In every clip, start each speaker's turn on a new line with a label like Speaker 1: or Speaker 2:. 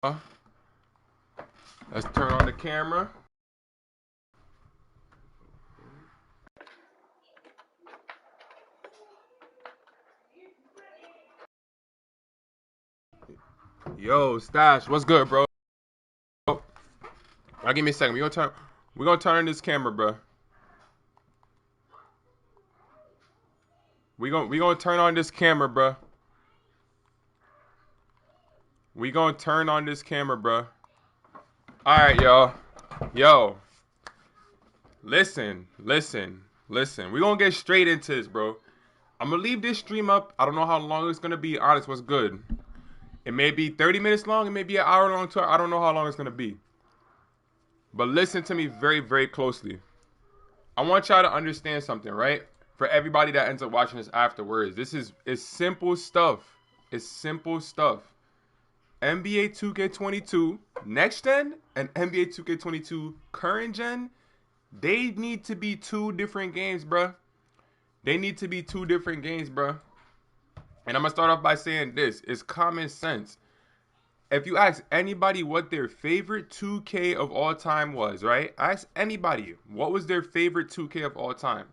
Speaker 1: Let's turn on the camera. Yo, Stash, what's good, bro? Now give me a second. We gonna turn on this camera, bro. We gonna turn on this camera, bro. We gonna turn on this camera, bro. All right, y'all. Yo, listen. We gonna get straight into this, bro. I'm gonna leave this stream up. I don't know how long it's gonna be. Honest, what's good? It may be 30 minutes long. It may be an hour long. I don't know how long it's gonna be. But listen to me very, very closely. I want y'all to understand something, right? For everybody that ends up watching this afterwards, it's simple stuff. It's simple stuff. NBA 2K22 next gen and NBA 2K22 current gen, they need to be two different games, bruh. They need to be two different games, bruh. And I'm gonna start off by saying this: it's common sense. If you ask anybody what their favorite 2K of all time was, right? Ask anybody what was their favorite 2K of all time.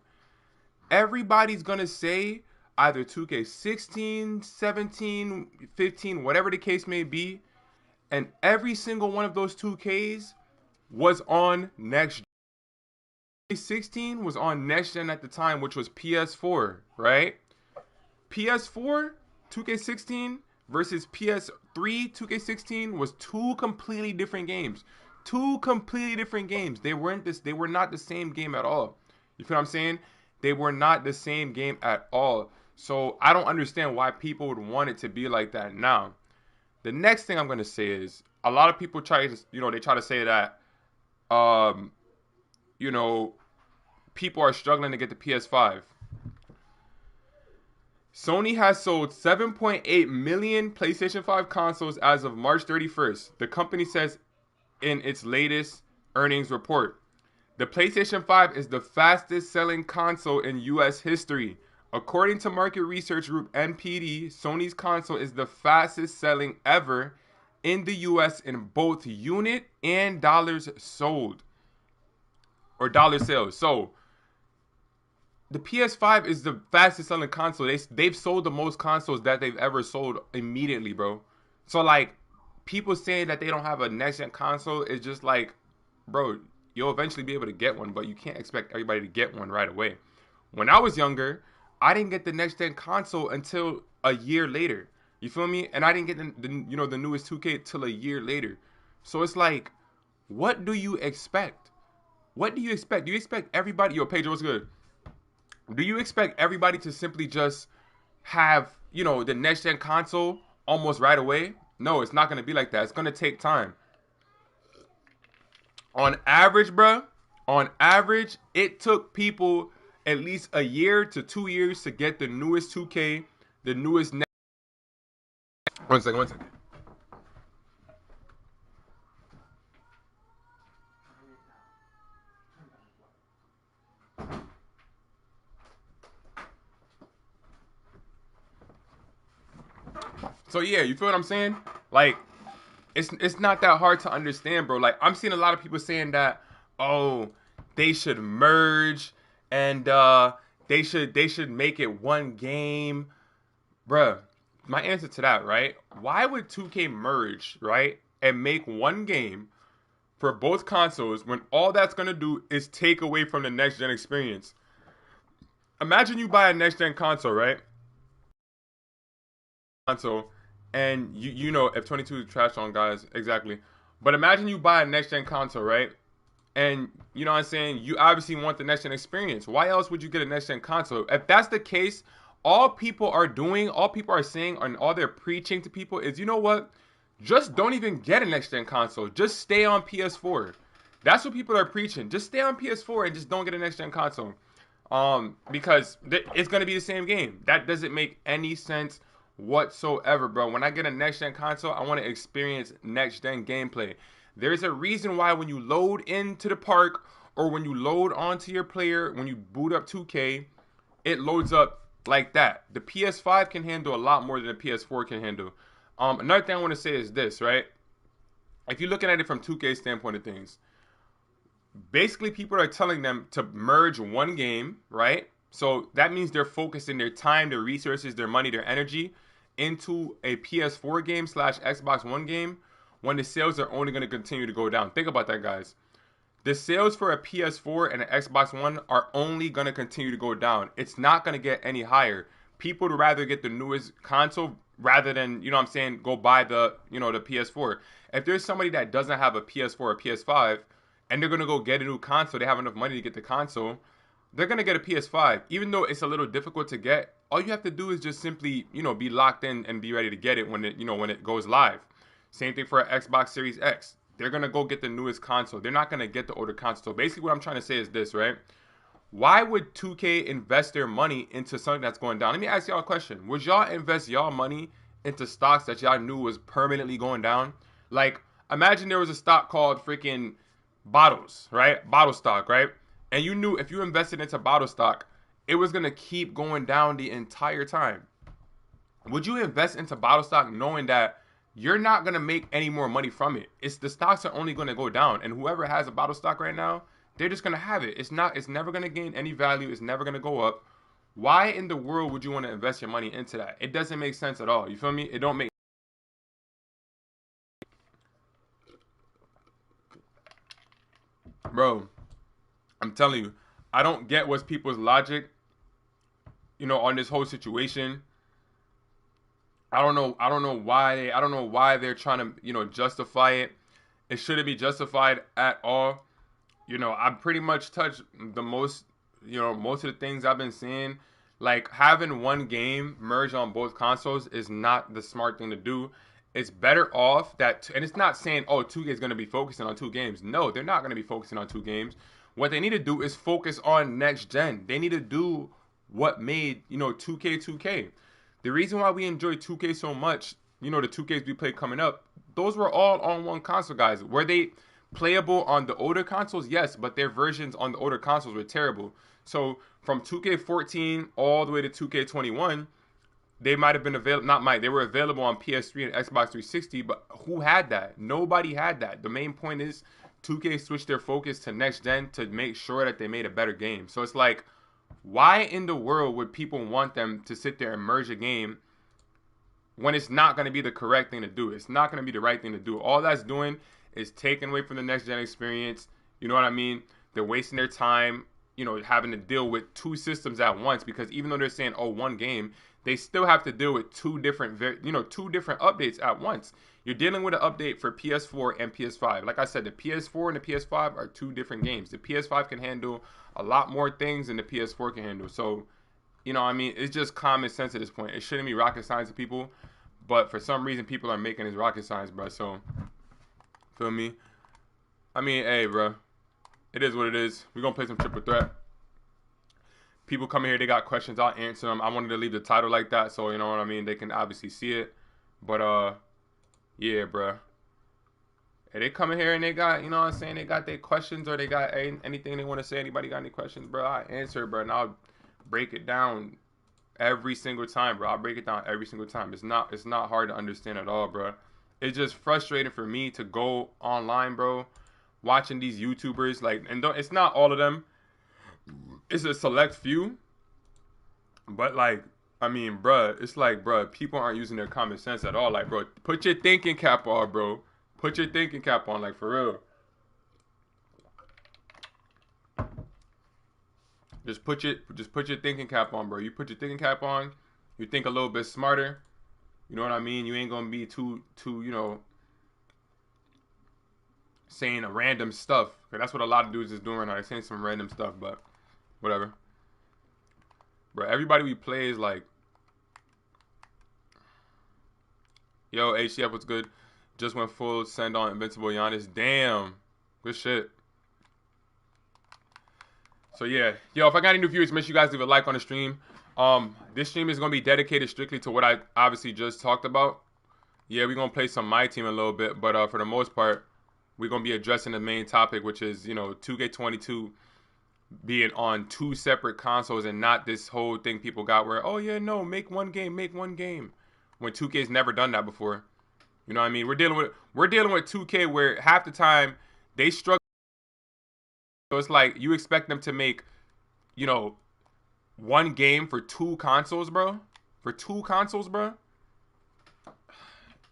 Speaker 1: Everybody's gonna say either 2K16, 17, 15, whatever the case may be, and every single one of those 2Ks was on next gen. 16 was on next gen at the time, which was PS4, right? PS4 2K16 versus PS3 2K16 was two completely different games. Two completely different games. They were not the same game at all. You feel what I'm saying? They were not the same game at all. So I don't understand why people would want it to be like that. Now, the next thing I'm gonna say is a lot of people try to, they try to say that, you know, people are struggling to get the PS5. Sony has sold 7.8 million PlayStation 5 consoles as of March 31st, the company says in its latest earnings report. The PlayStation 5 is the fastest selling console in US history. According to market research group NPD, Sony's console is the fastest selling ever in the US in both unit and dollars sold, or dollar sales. So, the PS5 is the fastest selling console. They've sold the most consoles that they've ever sold immediately, bro. So, like, people saying that they don't have a next gen console is just like, bro, you'll eventually be able to get one, but you can't expect everybody to get one right away. When I was younger, I didn't get the next gen console until a year later. You feel me? And I didn't get the newest 2K till a year later. So it's like, what do you expect? What do you expect? Do you expect everybody? Yo, Pedro, what's good? Do you expect everybody to simply just have, the next gen console almost right away? No, it's not going to be like that. It's going to take time. On average, bruh, it took people at least a year to 2 years to get the newest 2K, the newest. One second. So yeah, you feel what I'm saying? Like, it's not that hard to understand, bro. Like, I'm seeing a lot of people saying that, oh, they should merge and they should make it one game. Bruh, my answer to that, right? Why would 2K merge, right? And make one game for both consoles when all that's gonna do is take away from the next gen experience? Imagine you buy a next gen console, right? Console, and you know F22 is trash on, guys, exactly. But imagine you buy a next gen console, right? And you know what I'm saying? You obviously want the next gen experience. Why else would you get a next gen console? If that's the case, all people are saying, and all they're preaching to people is, you know what? Just don't even get a next gen console. Just stay on PS4. That's what people are preaching. Just stay on PS4 and just don't get a next gen console. Because it's gonna be the same game. That doesn't make any sense whatsoever, bro. When I get a next gen console, I want to experience next gen gameplay. There's a reason why when you load into the park or when you load onto your player, when you boot up 2K, it loads up like that. The PS5 can handle a lot more than the PS4 can handle. Another thing I want to say is this, right? if you're looking at it from 2K standpoint of things, basically people are telling them to merge one game, right? So that means they're focusing their time, their resources, their money, their energy into a PS4 game slash Xbox One game when the sales are only going to continue to go down. Think about that, guys. The sales for a PS4 and an Xbox One are only going to continue to go down. It's not going to get any higher. People would rather get the newest console rather than, you know what I'm saying, go buy the, you know, the PS4. If there's somebody that doesn't have a PS4 or PS5 and they're going to go get a new console, they have enough money to get the console, they're going to get a PS5. Even though it's a little difficult to get, all you have to do is just simply, you know, be locked in and be ready to get it when it, you know, when it goes live. Same thing for an Xbox Series X. They're going to go get the newest console. They're not going to get the older console. So basically what I'm trying to say is this, right? Why would 2K invest their money into something that's going down? Let me ask y'all a question. Would y'all invest y'all money into stocks that y'all knew was permanently going down? Like, imagine there was a stock called freaking bottles, right? Bottle stock, right? And you knew if you invested into bottle stock, it was going to keep going down the entire time. Would you invest into bottle stock knowing that you're not going to make any more money from it? It's the stocks are only going to go down, and whoever has a bottle stock right now, they're just going to have it. It's never going to gain any value. It's never going to go up. Why in the world would you want to invest your money into that? It doesn't make sense at all. You feel me? It don't make. Bro, I'm telling you, I don't get what's people's logic, you know, on this whole situation. I don't know why they're trying to, you know, justify it. It shouldn't be justified at all. You know, I pretty much touched the most, you know, most of the things I've been seeing. Like having one game merge on both consoles is not the smart thing to do. It's better off that, and it's not saying, oh, 2K is going to be focusing on two games. No, they're not going to be focusing on two games. What they need to do is focus on next gen. They need to do what made, you know, 2K 2K. The reason why we enjoy 2K so much, you know, the 2Ks we played coming up, those were all on one console, guys. Were they playable on the older consoles? Yes, but their versions on the older consoles were terrible. So from 2K14 all the way to 2K21, they might have been available, not might, they were available on PS3 and Xbox 360, but who had that? Nobody had that. The main point is 2K switched their focus to next gen to make sure that they made a better game. So it's like, why in the world would people want them to sit there and merge a game when it's not going to be the correct thing to do? It's not going to be the right thing to do. All that's doing is taking away from the next gen experience. You know what I mean? They're wasting their time, you know, having to deal with two systems at once, because even though they're saying, oh, one game, they still have to deal with two different updates at once. You're dealing with an update for PS4 and PS5. Like I said, the PS4 and the PS5 are two different games. The PS5 can handle a lot more things than the PS4 can handle. So, you know what I mean? It's just common sense at this point. It shouldn't be rocket science to people, but for some reason, people are making it rocket science, bro. So, feel me? I mean, hey, bro. It is what it is. We're going to play some triple threat. People come here, they got questions, I'll answer them. I wanted to leave the title like that, so you know what I mean? They can obviously see it. But, yeah, bro. Hey, they come in here and they got, you know what I'm saying? They got their questions or they got anything they want to say. Anybody got any questions, bro? I answer, bro, and I'll break it down every single time, bro. I'll break it down every single time. It's not hard to understand at all, bro. It's just frustrating for me to go online, bro, watching these YouTubers, like, and it's not all of them. It's a select few, but like, I mean, bruh, it's like, bruh, people aren't using their common sense at all. Like, bro, put your thinking cap on, bro. Put your thinking cap on, like, for real. Just put your thinking cap on, bro. You put your thinking cap on, you think a little bit smarter. You know what I mean? You ain't gonna be too, you know, saying a random stuff. Cause that's what a lot of dudes is doing right now. They're saying some random stuff, but whatever. Bro, everybody we play is like, yo, HCF, what's good? Just went full send on Invincible Giannis. Damn. Good shit. So yeah. Yo, if I got any new viewers, make sure you guys leave a like on the stream. This stream is going to be dedicated strictly to what I obviously just talked about. Yeah, we're going to play some My Team a little bit, but for the most part, we're going to be addressing the main topic, which is, you know, 2K22 being on two separate consoles and not this whole thing people got where, oh yeah, no, make one game. When 2K's never done that before. You know what I mean? We're dealing with 2K where half the time they struggle. So it's like you expect them to make, you know, one game for two consoles, bro. For two consoles, bro.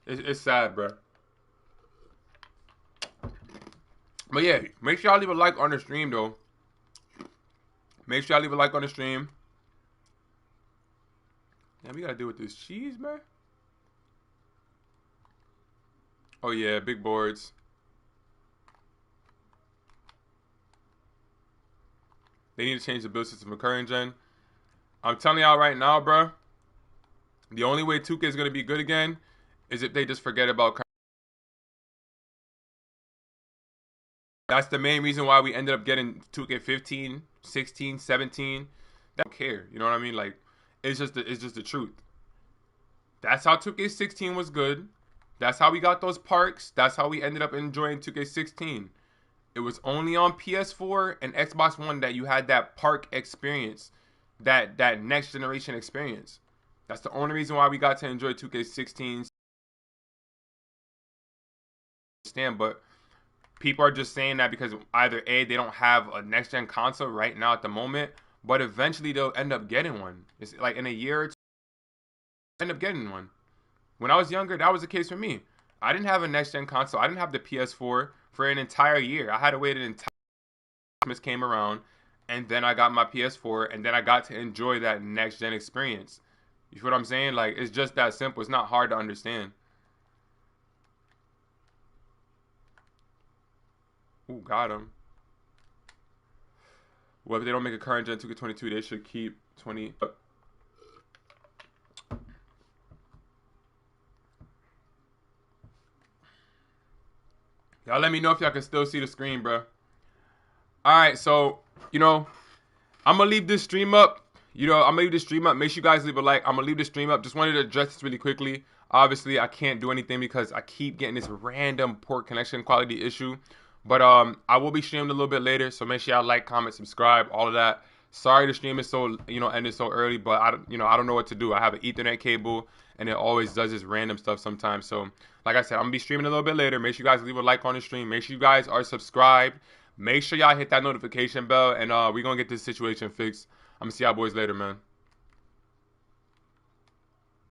Speaker 1: It's sad, bro. But yeah, make sure y'all leave a like on the stream, though. Make sure y'all leave a like on the stream. Yeah, we gotta deal with this cheese, man. Oh yeah, big boards. They need to change the build system for current gen. I'm telling y'all right now, bro. The only way 2K is gonna be good again is if they just forget about. That's the main reason why we ended up getting 2K15, 16, 17. They don't care. You know what I mean? Like, it's just the truth. That's how 2K16 was good. That's how we got those parks. That's how we ended up enjoying 2K16. It was only on PS4 and Xbox One that you had that park experience, that next generation experience. That's the only reason why we got to enjoy 2K16. But people are just saying that because either A, they don't have a next gen console right now at the moment, but eventually they'll end up getting one. It's like in a year or two, end up getting one. When I was younger, that was the case for me. I didn't have a next gen console. I didn't have the PS4 for an entire year. I had to wait an entire Christmas came around, and then I got my PS4, and then I got to enjoy that next gen experience. You feel what I'm saying? Like, it's just that simple. It's not hard to understand. Ooh, got him. Well, if they don't make a current gen 2K22, they should keep 20. Y'all let me know if y'all can still see the screen, bro. Alright, so, I'm going to leave this stream up. I'm going to leave this stream up. Make sure you guys leave a like. I'm going to leave this stream up. Just wanted to address this really quickly. Obviously, I can't do anything because I keep getting this random poor connection quality issue. But I will be streaming a little bit later, so make sure y'all like, comment, subscribe, all of that. Sorry the stream is so, ended so early, but I don't know what to do. I have an Ethernet cable, and it always does this random stuff sometimes. So, like I said, I'm going to be streaming a little bit later. Make sure you guys leave a like on the stream. Make sure you guys are subscribed. Make sure y'all hit that notification bell, and we're going to get this situation fixed. I'm going to see y'all boys later, man.